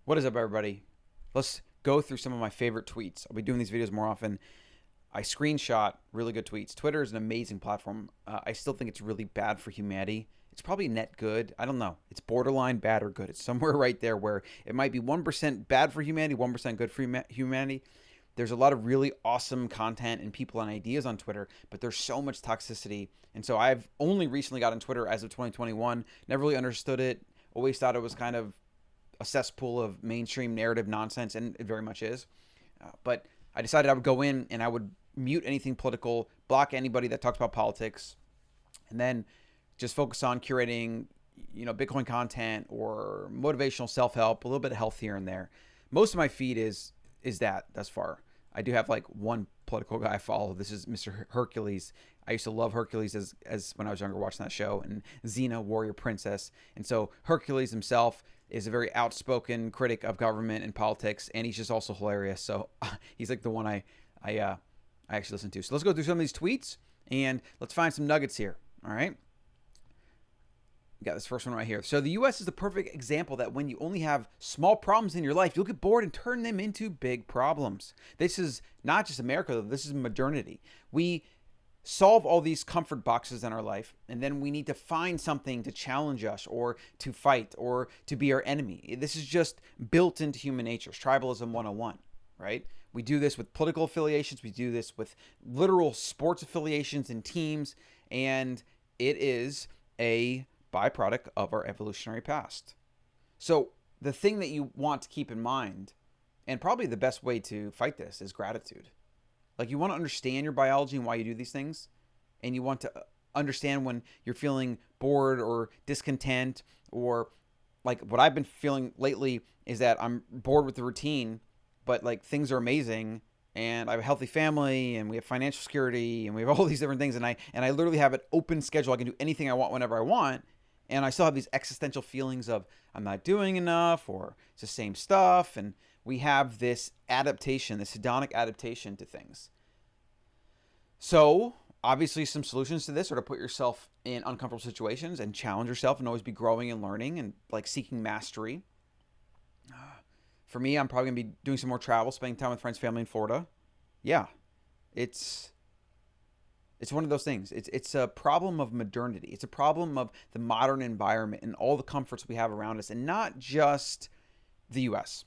What is up, everybody? Let's go through some of my favorite tweets. I'll be doing these videos more often. I screenshot really good tweets. Twitter is an amazing platform. I still think it's really bad for humanity. It's probably net good. I don't know. It's borderline bad or good. It's somewhere right there where it might be 1% bad for humanity, 1% good for humanity. There's a lot of really awesome content and people and ideas on Twitter, but there's so much toxicity. And so I've only recently got on Twitter as of 2021. Never really understood it. Always thought it was kind of a cesspool of mainstream narrative nonsense, and it very much is. But I decided I would go in and I would mute anything political, block anybody that talks about politics, and then just focus on curating, Bitcoin content or motivational self-help, a little bit of health here and there. Most of my feed is that thus far. I do have like one political guy I follow. This is Mr. Hercules. I used to love Hercules as when I was younger watching that show, and Xena, Warrior Princess. And so Hercules himself is a very outspoken critic of government and politics, and he's just also hilarious. So he's like the one I actually listen to. So let's go through some of these tweets and let's find some nuggets here. All right. We got this first one right here. So the U.S. is the perfect example that when you only have small problems in your life, you'll get bored and turn them into big problems. This is not just America, though. This is modernity. We solve all these comfort boxes in our life, and then we need to find something to challenge us or to fight or to be our enemy. This is just built into human nature. It's tribalism 101, right? We do this with political affiliations. We do this with literal sports affiliations and teams, and it is a byproduct of our evolutionary past. So the thing that you want to keep in mind, and probably the best way to fight this, is gratitude. Like, you want to understand your biology and why you do these things, and you want to understand when you're feeling bored or discontent, or like what I've been feeling lately is that I'm bored with the routine, but like things are amazing, and I have a healthy family, and we have financial security, and we have all these different things, and I literally have an open schedule. I can do anything I want whenever I want, and I still have these existential feelings of I'm not doing enough, or it's the same stuff, and we have this adaptation, this hedonic adaptation to things. So obviously some solutions to this are to put yourself in uncomfortable situations and challenge yourself and always be growing and learning and like seeking mastery. For me, I'm probably going to be doing some more travel, spending time with friends, family in Florida. Yeah, it's one of those things. It's a problem of modernity. It's a problem of the modern environment and all the comforts we have around us, and not just the U.S.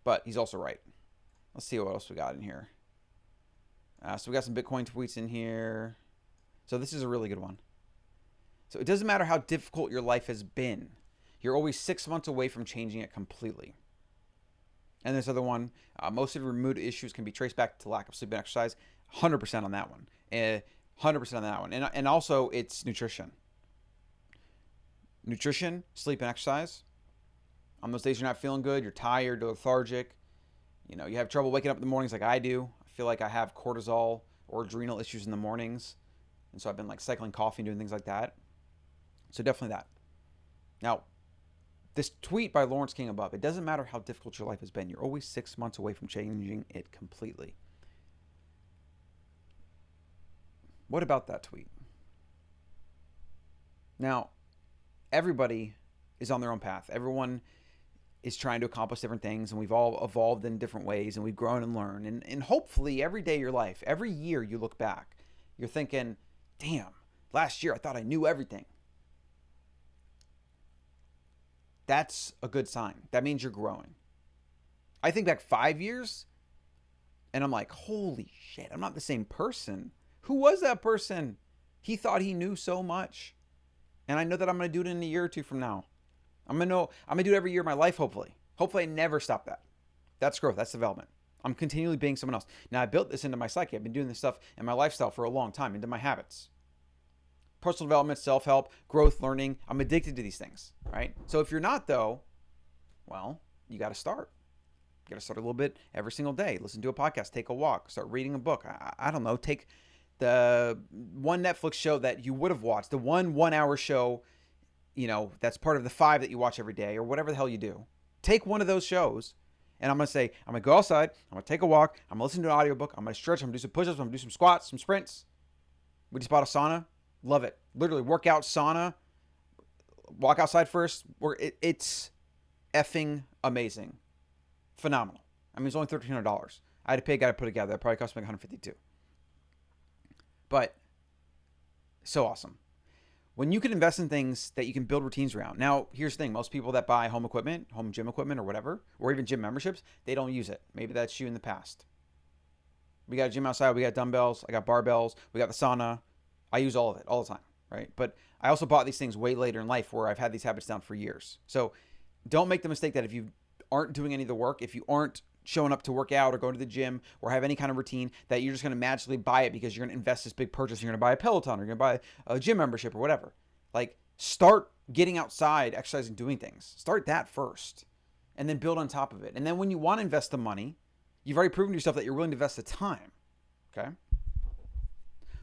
But he's also right. Let's see what else we got in here. So we got some Bitcoin tweets in here. So this is a really good one. So it doesn't matter how difficult your life has been. You're always 6 months away from changing it completely. And this other one, most of your mood issues can be traced back to lack of sleep and exercise. 100% on that one. 100% on that one. And also it's nutrition. Nutrition, sleep, and exercise. On those days you're not feeling good, you're tired, you're lethargic, you have trouble waking up in the mornings like I do. I feel like I have cortisol or adrenal issues in the mornings. And so I've been like cycling coffee and doing things like that. So definitely that. Now, this tweet by Lawrence King above, it doesn't matter how difficult your life has been. You're always 6 months away from changing it completely. What about that tweet? Now, everybody is on their own path. Everyone is trying to accomplish different things, and we've all evolved in different ways, and we've grown and learned. And hopefully every day of your life, every year you look back, you're thinking, damn, last year I thought I knew everything. That's a good sign. That means you're growing. I think back 5 years, and I'm like, holy shit, I'm not the same person. Who was that person? He thought he knew so much. And I know that I'm going to do it in a year or two from now. I'm going to do it every year of my life, hopefully. Hopefully I never stop that. That's growth. That's development. I'm continually being someone else. Now, I built this into my psyche. I've been doing this stuff in my lifestyle for a long time, into my habits. Personal development, self-help, growth, learning. I'm addicted to these things, right? So if you're not, though, well, you got to start. You got to start a little bit every single day. Listen to a podcast, take a walk, start reading a book. I don't know, take the one Netflix show that you would have watched, the 1 hour show, that's part of the 5 that you watch every day, or whatever the hell you do. Take one of those shows, and I'm going to say, I'm going to go outside, I'm going to take a walk, I'm going to listen to an audiobook, I'm going to stretch, I'm going to do some push-ups, I'm going to do some squats, some sprints. We just bought a sauna. Love it. Literally, workout, sauna, walk outside first. It's effing amazing. Phenomenal. I mean, it's only $1,300. I had to pay a guy to put it together. That probably cost me like $152. But so awesome. When you can invest in things that you can build routines around. Now, here's the thing. Most people that buy home equipment, home gym equipment or whatever, or even gym memberships, they don't use it. Maybe that's you in the past. We got a gym outside. We got dumbbells. I got barbells. We got the sauna. I use all of it all the time, right? But I also bought these things way later in life where I've had these habits down for years. So don't make the mistake that if you aren't doing any of the work, if you aren't showing up to work out or going to the gym or have any kind of routine, that you're just going to magically buy it because you're going to invest this big purchase. You're going to buy a Peloton or you're going to buy a gym membership or whatever. Like, start getting outside, exercising, doing things. Start that first and then build on top of it. And then when you want to invest the money, you've already proven to yourself that you're willing to invest the time. Okay?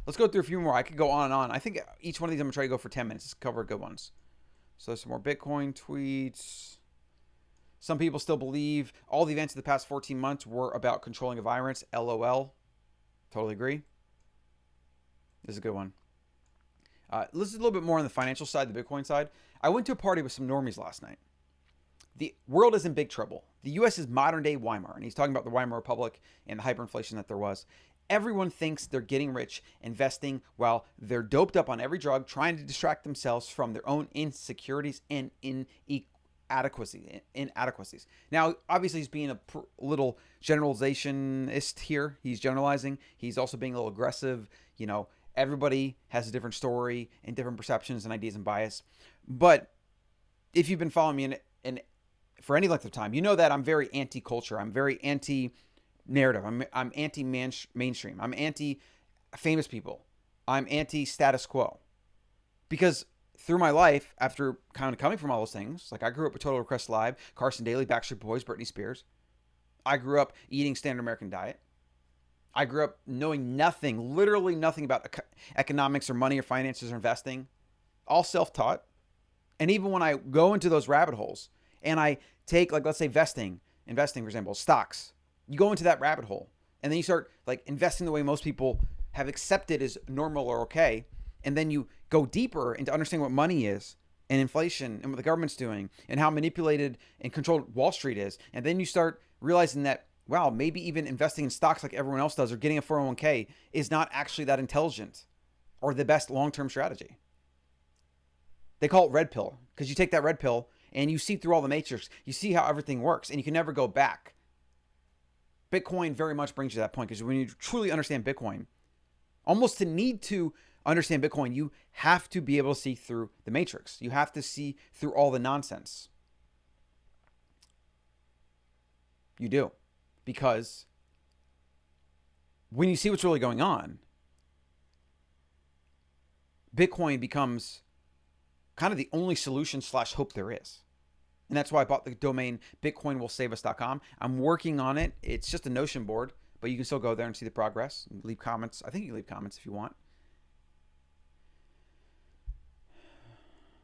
Let's go through a few more. I could go on and on. I think each one of these I'm going to try to go for 10 minutes. Let's cover good ones. So there's some more Bitcoin tweets. Some people still believe all the events of the past 14 months were about controlling a virus. LOL. Totally agree. This is a good one. This is a little bit more on the financial side, the Bitcoin side. I went to a party with some normies last night. The world is in big trouble. The U.S. is modern day Weimar, and he's talking about the Weimar Republic and the hyperinflation that there was. Everyone thinks they're getting rich, investing, while they're doped up on every drug, trying to distract themselves from their own insecurities and inadequacies. Now, obviously, he's being a little generalizationist here. He's generalizing. He's also being a little aggressive. You know, everybody has a different story and different perceptions and ideas and bias. But if you've been following me for any length of time, you know that I'm very anti-culture. I'm very anti-narrative. I'm anti-mainstream. I'm anti-famous people. I'm anti-status quo. Because through my life, after kind of coming from all those things, like I grew up with Total Request Live, Carson Daly, Backstreet Boys, Britney Spears. I grew up eating standard American diet. I grew up knowing nothing, literally nothing about economics or money or finances or investing. All self-taught. And even when I go into those rabbit holes and I take, like, let's say investing, for example, stocks, you go into that rabbit hole and then you start like investing the way most people have accepted as normal or okay. And then you go deeper into understanding what money is and inflation and what the government's doing and how manipulated and controlled Wall Street is. And then you start realizing that, wow, maybe even investing in stocks like everyone else does or getting a 401k is not actually that intelligent or the best long-term strategy. They call it red pill because you take that red pill and you see through all the matrix. You see how everything works and you can never go back. Bitcoin very much brings you to that point because when you truly understand Bitcoin, almost to need to understand Bitcoin, you have to be able to see through the matrix. You have to see through all the nonsense. You do. Because when you see what's really going on, Bitcoin becomes kind of the only solution / hope there is. And that's why I bought the domain bitcoinwillsaveus.com. I'm working on it. It's just a Notion board, but you can still go there and see the progress and leave comments. I think you can leave comments if you want.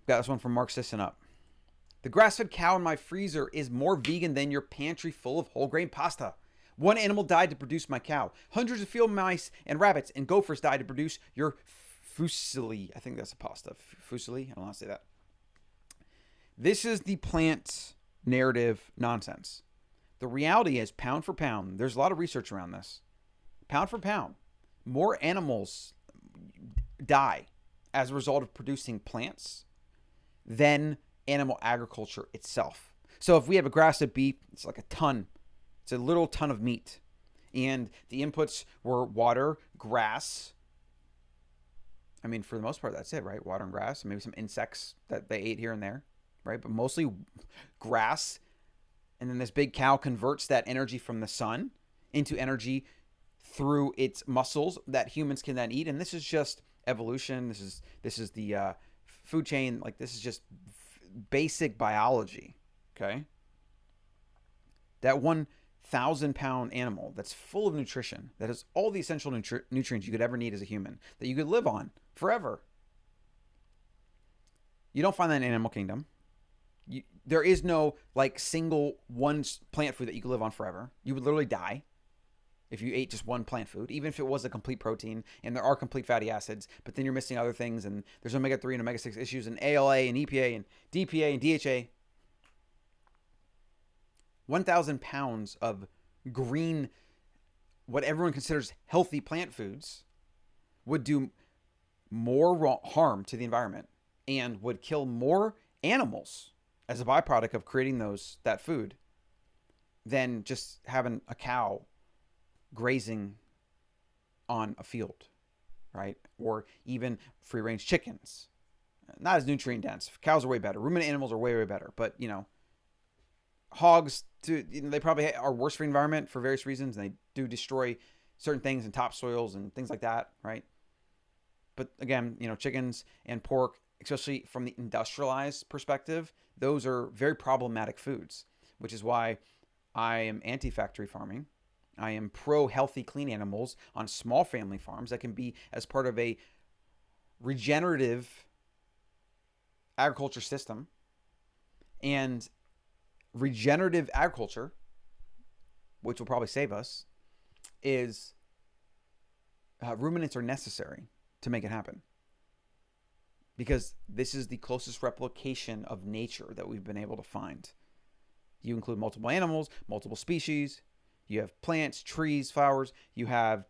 Got this one from Mark Sisson up. The grass-fed cow in my freezer is more vegan than your pantry full of whole grain pasta. One animal died to produce my cow. Hundreds of field mice and rabbits and gophers died to produce your fusilli. I think that's a pasta. Fusilli? I don't want to say that. This is the plant narrative nonsense. The reality is, pound for pound, there's a lot of research around this. Pound for pound, more animals die as a result of producing plants than animal agriculture itself. So if we have a grass-fed beef, it's like a ton. It's a little ton of meat. And the inputs were water, grass. I mean, for the most part, that's it, right? Water and grass, and maybe some insects that they ate here and there, right? But mostly grass. And then this big cow converts that energy from the sun into energy through its muscles that humans can then eat. And this is just evolution. This is the food chain. Like, this is just basic biology. Okay. That 1,000-pound animal that's full of nutrition, that has all the essential nutrients you could ever need as a human, that you could live on forever. You don't find that in animal kingdom. There is no like single one plant food that you could live on forever. You would literally die if you ate just one plant food, even if it was a complete protein and there are complete fatty acids, but then you're missing other things and there's omega-3 and omega-6 issues and ALA and EPA and DPA and DHA. 1,000 pounds of green, what everyone considers healthy plant foods, would do more harm to the environment and would kill more animals as a byproduct of creating that food than just having a cow grazing on a field, right? Or even free range chickens. Not as nutrient dense. Cows are way better. Ruminant animals are way, way better. But, hogs, they probably are worse for the environment for various reasons. And they do destroy certain things in topsoils and things like that, right? But again, chickens and pork, especially from the industrialized perspective, those are very problematic foods, which is why I am anti-factory farming. I am pro-healthy, clean animals on small family farms that can be as part of a regenerative agriculture system. And regenerative agriculture, which will probably save us, is ruminants are necessary to make it happen. Because this is the closest replication of nature that we've been able to find. You include multiple animals, multiple species. You have plants, trees, flowers. You have,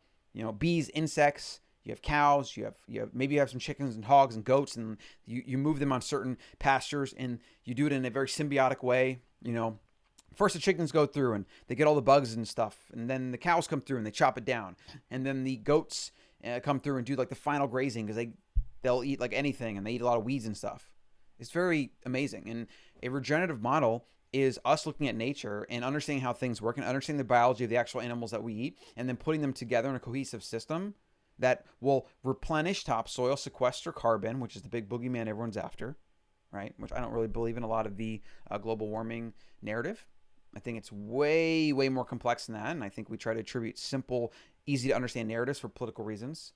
bees, insects. You have cows. You have maybe you have some chickens and hogs and goats, and you move them on certain pastures, and you do it in a very symbiotic way. First the chickens go through and they get all the bugs and stuff, and then the cows come through and they chop it down, and then the goats come through and do like the final grazing because they'll eat like anything, and they eat a lot of weeds and stuff. It's very amazing. And a regenerative model is us looking at nature and understanding how things work and understanding the biology of the actual animals that we eat, and then putting them together in a cohesive system that will replenish topsoil, sequester carbon, which is the big boogeyman everyone's after, right? Which I don't really believe in a lot of the global warming narrative. I think it's way, way more complex than that, and I think we try to attribute simple, easy to understand narratives for political reasons,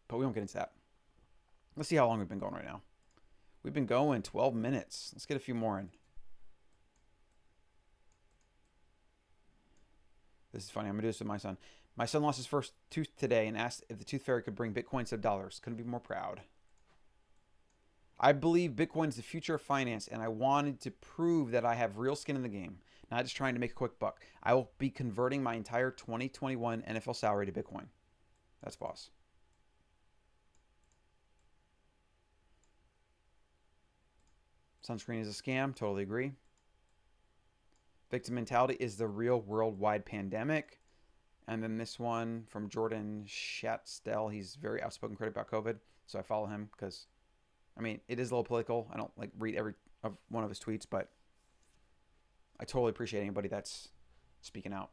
but we won't get into that. Let's see how long we've been going right now. We've been going 12 minutes. Let's get a few more in. This is funny. I'm going to do this with my son. My son lost his first tooth today and asked if the tooth fairy could bring Bitcoin instead of dollars. Couldn't be more proud. I believe Bitcoin is the future of finance, and I wanted to prove that I have real skin in the game, not just trying to make a quick buck. I will be converting my entire 2021 NFL salary to Bitcoin. That's boss. Sunscreen is a scam. Totally agree. Victim mentality is the real worldwide pandemic. And then this one from Jordan Schatzell. He's very outspoken critic about COVID, so I follow him because, it is a little political. I don't read every one of his tweets, but I totally appreciate anybody that's speaking out.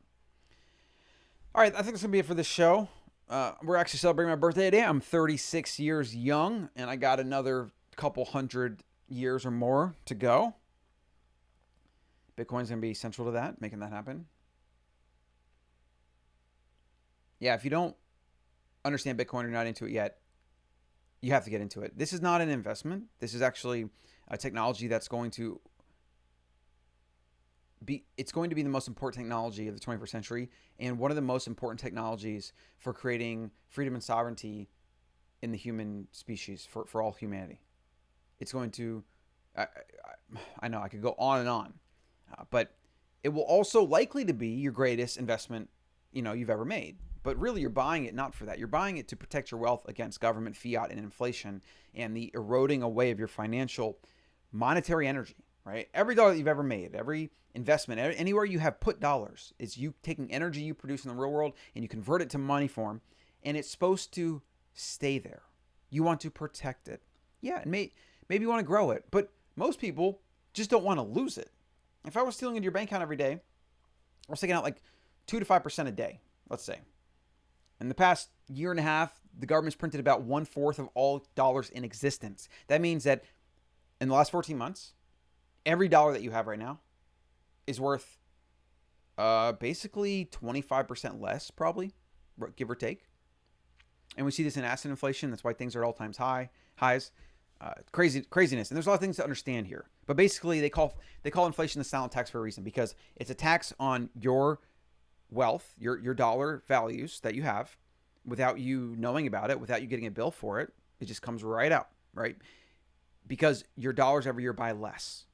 All right, I think that's going to be it for this show. We're actually celebrating my birthday today. I'm 36 years young, and I got another couple hundred years or more to go. Bitcoin's going to be central to that, making that happen. Yeah, if you don't understand Bitcoin or not into it yet, you have to get into it. This is not an investment. This is actually a technology that's going to be the most important technology of the 21st century, and one of the most important technologies for creating freedom and sovereignty in the human species, for all humanity. It's going to, I know I could go on and on, but it will also likely to be your greatest investment, you've ever made. But really, you're buying it not for that. You're buying it to protect your wealth against government, fiat, and inflation, and the eroding away of your financial, monetary energy, right? Every dollar that you've ever made, every investment, anywhere you have put dollars, is you taking energy you produce in the real world and you convert it to money form, and it's supposed to stay there. You want to protect it. Yeah, and maybe you want to grow it, but most people just don't want to lose it. If I was stealing into your bank account every day, I was taking out 2 to 5% a day, let's say. In the past year and a half, the government's printed about 1/4 of all dollars in existence. That means that in the last 14 months, every dollar that you have right now is worth basically 25% less, probably, give or take. And we see this in asset inflation. That's why things are at all-time highs. Craziness. And there's a lot of things to understand here. But basically, they call inflation the silent tax for a reason, because it's a tax on your wealth, your dollar values that you have, without you knowing about it, without you getting a bill for it. It just comes right out, right? Because your dollars every year buy less,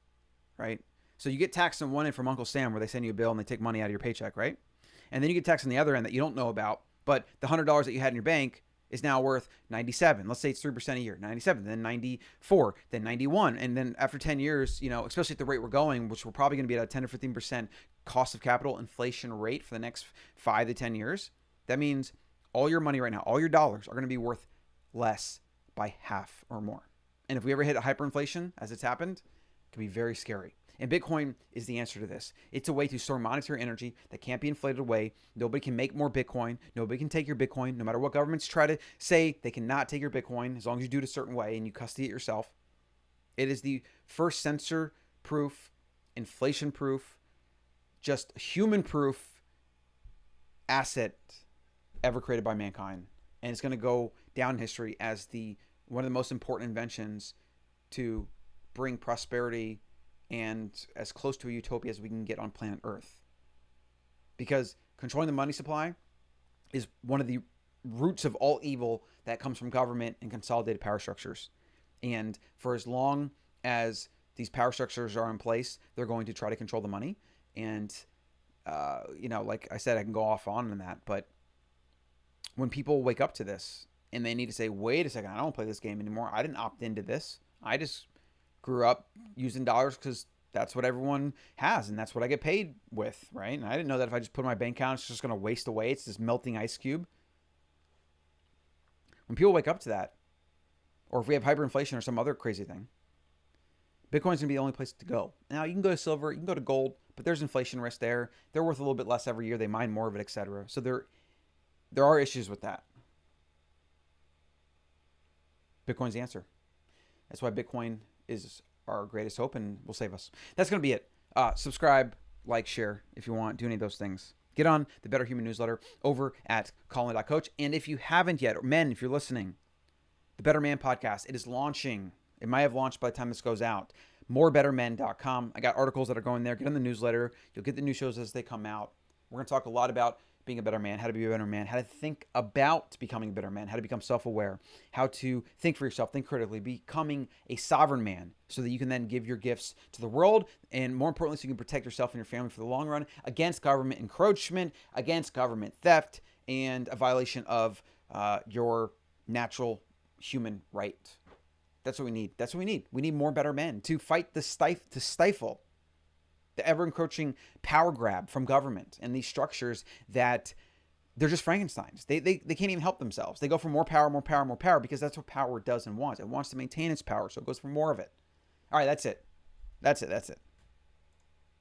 right? So you get taxed on one end from Uncle Sam where they send you a bill and they take money out of your paycheck, right? And then you get taxed on the other end that you don't know about, but the $100 that you had in your bank is now worth 97. Let's say it's 3% a year, 97, then 94, then 91. And then after 10 years, especially at the rate we're going, which we're probably going to be at a 10 or 15% cost of capital inflation rate for the next 5 to 10 years, that means all your money right now, all your dollars are going to be worth less by half or more. And if we ever hit a hyperinflation, as it's happened, it can be very scary. And Bitcoin is the answer to this. It's a way to store monetary energy that can't be inflated away. Nobody can make more Bitcoin. Nobody can take your Bitcoin. No matter what governments try to say, they cannot take your Bitcoin as long as you do it a certain way and you custody it yourself. It is the first censor-proof, inflation-proof, just human-proof asset ever created by mankind. And it's going to go down in history as one of the most important inventions to bring prosperity and as close to a utopia as we can get on planet Earth. Because controlling the money supply is one of the roots of all evil that comes from government and consolidated power structures. And for as long as these power structures are in place, they're going to try to control the money. And, like I said, I can go off on that. But when people wake up to this and they need to say, wait a second, I don't play this game anymore. I didn't opt into this. I just grew up using dollars because that's what everyone has and that's what I get paid with, right? And I didn't know that if I just put in my bank account, it's just going to waste away. It's this melting ice cube. When people wake up to that, or if we have hyperinflation or some other crazy thing, Bitcoin's going to be the only place to go. Now, you can go to silver, you can go to gold, but there's inflation risk there. They're worth a little bit less every year. They mine more of it, etc. So there are issues with that. Bitcoin's the answer. That's why Bitcoin is our greatest hope and will save us. That's going to be it. Subscribe, like, share if you want. Do any of those things. Get on the Better Human newsletter over at Colin.coach. And if you haven't yet, or men, if you're listening, the Better Man podcast, it is launching. It might have launched by the time this goes out. Morebettermen.com. I got articles that are going there. Get on the newsletter. You'll get the new shows as they come out. We're going to talk a lot about being a better man, how to be a better man, how to think about becoming a better man, how to become self-aware, how to think for yourself, think critically, becoming a sovereign man so that you can then give your gifts to the world, and more importantly, so you can protect yourself and your family for the long run against government encroachment, against government theft, and a violation of your natural human right. That's what we need. That's what we need. We need more better men to fight to stifle the ever-encroaching power grab from government and these structures that they're just Frankensteins. They can't even help themselves. They go for more power, more power, more power because that's what power does and wants. It wants to maintain its power, so it goes for more of it. All right, that's it. That's it.